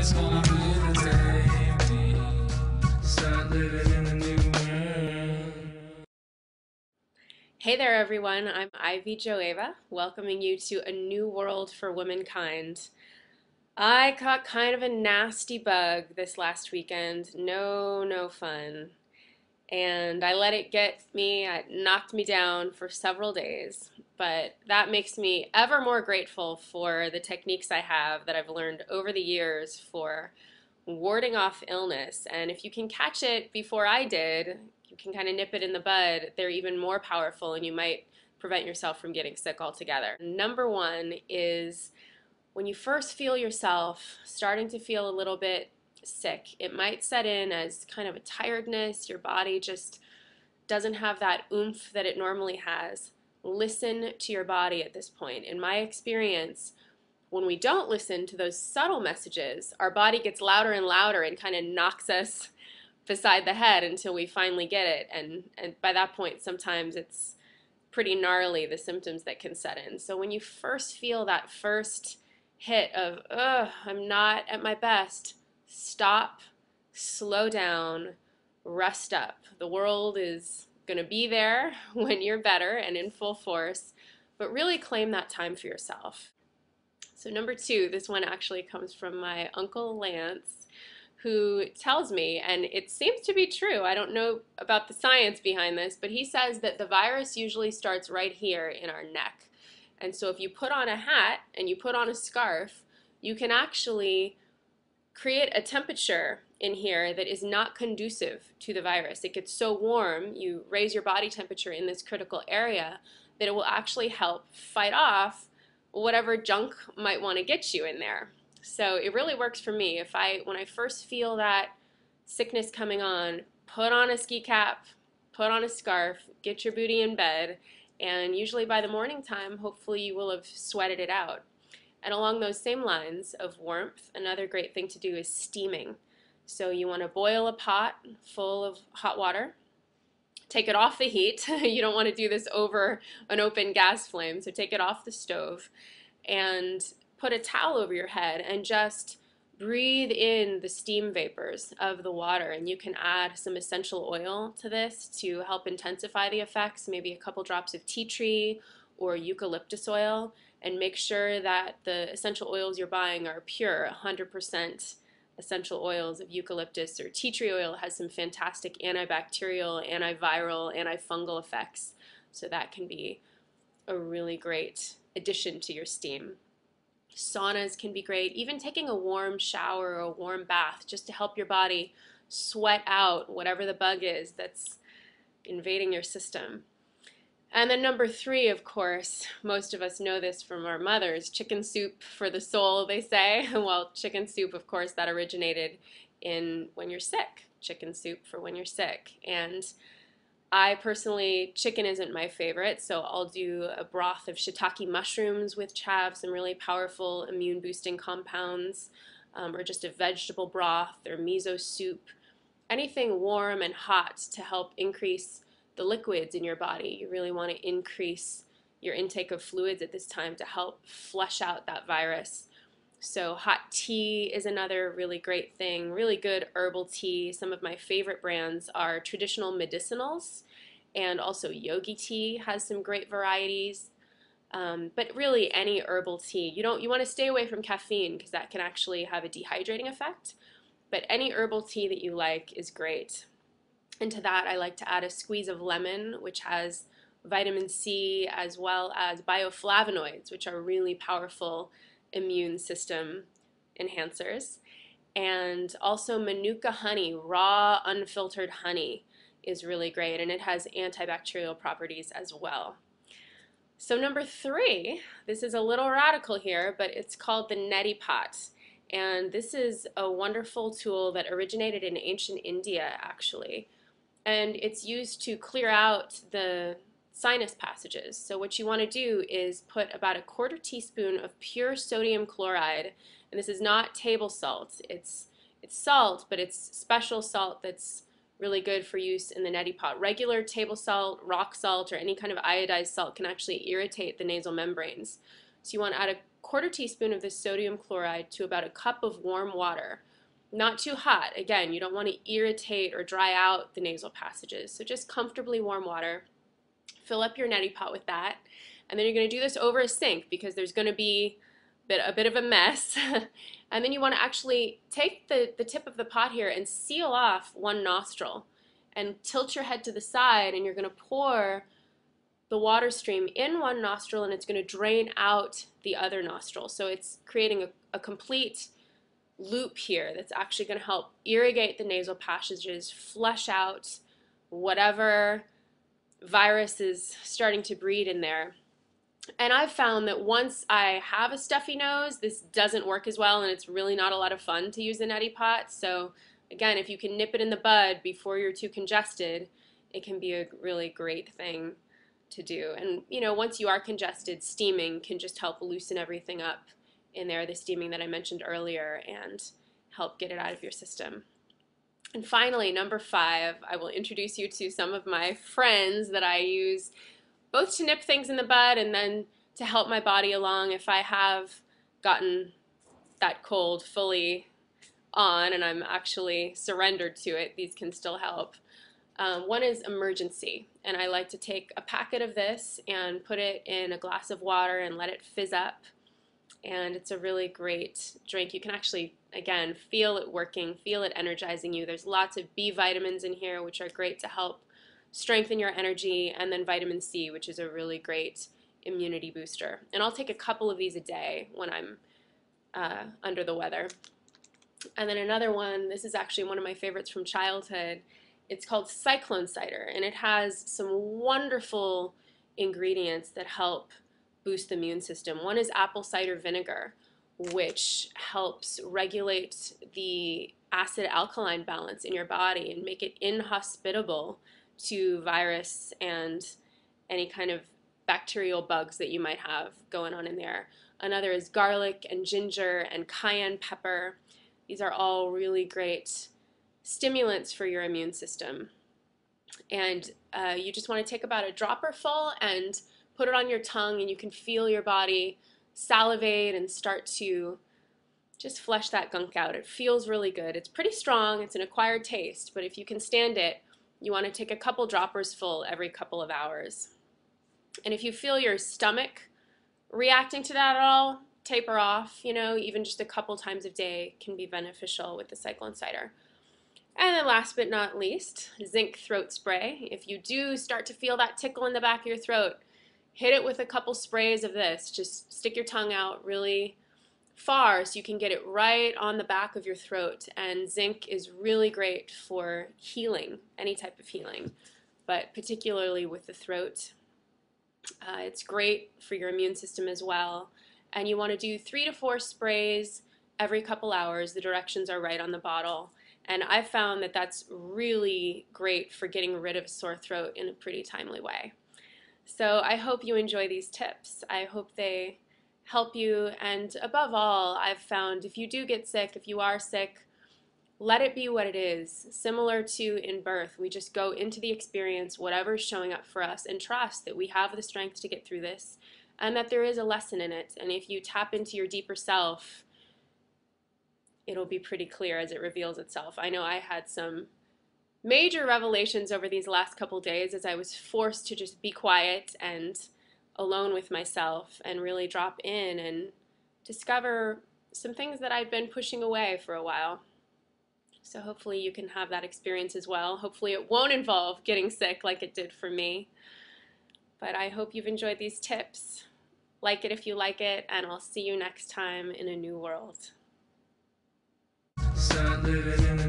It's gonna be the day we start living in a new world. Hey there, everyone. I'm Ivy Joeva, welcoming you to a new world for womankind. I caught kind of a nasty bug this last weekend. No fun. And I let it get me, it knocked me down for several days. But that makes me ever more grateful for the techniques I have that I've learned over the years for warding off illness. And if you can catch it before I did, you can kind of nip it in the bud, they're even more powerful and you might prevent yourself from getting sick altogether. Number one is when you first feel yourself starting to feel a little bit sick, it might set in as kind of a tiredness. Your body just doesn't have that oomph that it normally has. Listen to your body at this point. In my experience, when we don't listen to those subtle messages, our body gets louder and louder and kind of knocks us beside the head until we finally get it. And by that point, sometimes it's pretty gnarly, the symptoms that can set in. So when you first feel that first hit of, ugh, I'm not at my best, stop, slow down, rest up. The world is going to be there when you're better and in full force, but really claim that time for yourself. So number two, this one actually comes from my Uncle Lance, who tells me, and it seems to be true, I don't know about the science behind this, but he says that the virus usually starts right here in our neck. And so if you put on a hat and you put on a scarf, you can actually create a temperature in here that is not conducive to the virus. It gets so warm, you raise your body temperature in this critical area, that it will actually help fight off whatever junk might want to get you in there. So it really works for me. When I first feel that sickness coming on, put on a ski cap, put on a scarf, get your booty in bed, and usually by the morning time, hopefully you will have sweated it out. And along those same lines of warmth, another great thing to do is steaming. So you want to boil a pot full of hot water, take it off the heat. You don't want to do this over an open gas flame, so take it off the stove and put a towel over your head and just breathe in the steam vapors of the water. And you can add some essential oil to this to help intensify the effects, maybe a couple drops of tea tree or eucalyptus oil, and make sure that the essential oils you're buying are pure, 100% essential oils of eucalyptus or tea tree oil. It has some fantastic antibacterial, antiviral, antifungal effects. So that can be a really great addition to your steam. Saunas can be great. Even taking a warm shower or a warm bath just to help your body sweat out whatever the bug is that's invading your system. And then number three, of course, most of us know this from our mothers, chicken soup for the soul, they say. Well, chicken soup, of course, that originated in when you're sick. Chicken soup for when you're sick. And I personally, chicken isn't my favorite, so I'll do a broth of shiitake mushrooms, which have some really powerful immune boosting compounds, or just a vegetable broth or miso soup. Anything warm and hot to help increase the liquids in your body. You really want to increase your intake of fluids at this time to help flush out that virus. So hot tea is another really great thing, really good herbal tea. Some of my favorite brands are Traditional Medicinals, and also Yogi Tea has some great varieties. But really any herbal tea. You want to stay away from caffeine because that can actually have a dehydrating effect. But any herbal tea that you like is great. And to that I like to add a squeeze of lemon, which has vitamin C as well as bioflavonoids, which are really powerful immune system enhancers. And also Manuka honey, raw unfiltered honey is really great, and it has antibacterial properties as well. So number three, this is a little radical here, but it's called the neti pot. And this is a wonderful tool that originated in ancient India, actually. And it's used to clear out the sinus passages. So what you want to do is put about a quarter teaspoon of pure sodium chloride, and this is not table salt. It's salt, but it's special salt that's really good for use in the neti pot. Regular table salt, rock salt, or any kind of iodized salt can actually irritate the nasal membranes. So you want to add a quarter teaspoon of this sodium chloride to about a cup of warm water. Not too hot. Again, you don't want to irritate or dry out the nasal passages. So just comfortably warm water. Fill up your neti pot with that. And then you're going to do this over a sink because there's going to be a bit of a mess. And then you want to actually take the tip of the pot here and seal off one nostril and tilt your head to the side, and you're going to pour the water stream in one nostril and it's going to drain out the other nostril. So it's creating a complete loop here that's actually going to help irrigate the nasal passages, flush out whatever virus is starting to breed in there. And I've found that once I have a stuffy nose, this doesn't work as well, and it's really not a lot of fun to use the neti pot. So again, if you can nip it in the bud before you're too congested, it can be a really great thing to do. And you know, once you are congested, steaming can just help loosen everything up in there, the steaming that I mentioned earlier, and help get it out of your system. And finally, number 5, I will introduce you to some of my friends that I use both to nip things in the bud and then to help my body along if I have gotten that cold fully on and I'm actually surrendered to it. These can still help. One is Emergen-C, and I like to take a packet of this and put it in a glass of water and let it fizz up. And it's a really great drink. You can actually, again, feel it working, feel it energizing you. There's lots of B vitamins in here, which are great to help strengthen your energy, and then vitamin C, which is a really great immunity booster. And I'll take a couple of these a day when I'm under the weather. And then another one, this is actually one of my favorites from childhood. It's called Cyclone Cider, and it has some wonderful ingredients that help boost the immune system. One is apple cider vinegar, which helps regulate the acid-alkaline balance in your body and make it inhospitable to virus and any kind of bacterial bugs that you might have going on in there. Another is garlic and ginger and cayenne pepper. These are all really great stimulants for your immune system. And you just want to take about a dropper full and put it on your tongue, and you can feel your body salivate and start to just flush that gunk out. It feels really good. It's pretty strong. It's an acquired taste, but if you can stand it, you want to take a couple droppers full every couple of hours. And if you feel your stomach reacting to that at all, taper off. You know, even just a couple times a day can be beneficial with the Cyclone Cider. And then last but not least, zinc throat spray. If you do start to feel that tickle in the back of your throat, hit it with a couple sprays of this. Just stick your tongue out really far so you can get it right on the back of your throat. And zinc is really great for healing, any type of healing, but particularly with the throat. It's great for your immune system as well. And you want to do 3 to 4 sprays every couple hours. The directions are right on the bottle. And I've found that that's really great for getting rid of a sore throat in a pretty timely way. So I hope you enjoy these tips. I hope they help you. And above all, I've found if you do get sick, if you are sick, let it be what it is. Similar to in birth, we just go into the experience, whatever's showing up for us, and trust that we have the strength to get through this and that there is a lesson in it. And if you tap into your deeper self, it'll be pretty clear as it reveals itself. I know I had some major revelations over these last couple days as I was forced to just be quiet and alone with myself and really drop in and discover some things that I'd been pushing away for a while. So hopefully you can have that experience as well. Hopefully it won't involve getting sick like it did for me. But I hope you've enjoyed these tips. Like it if you like it, and I'll see you next time in a new world. Sad living in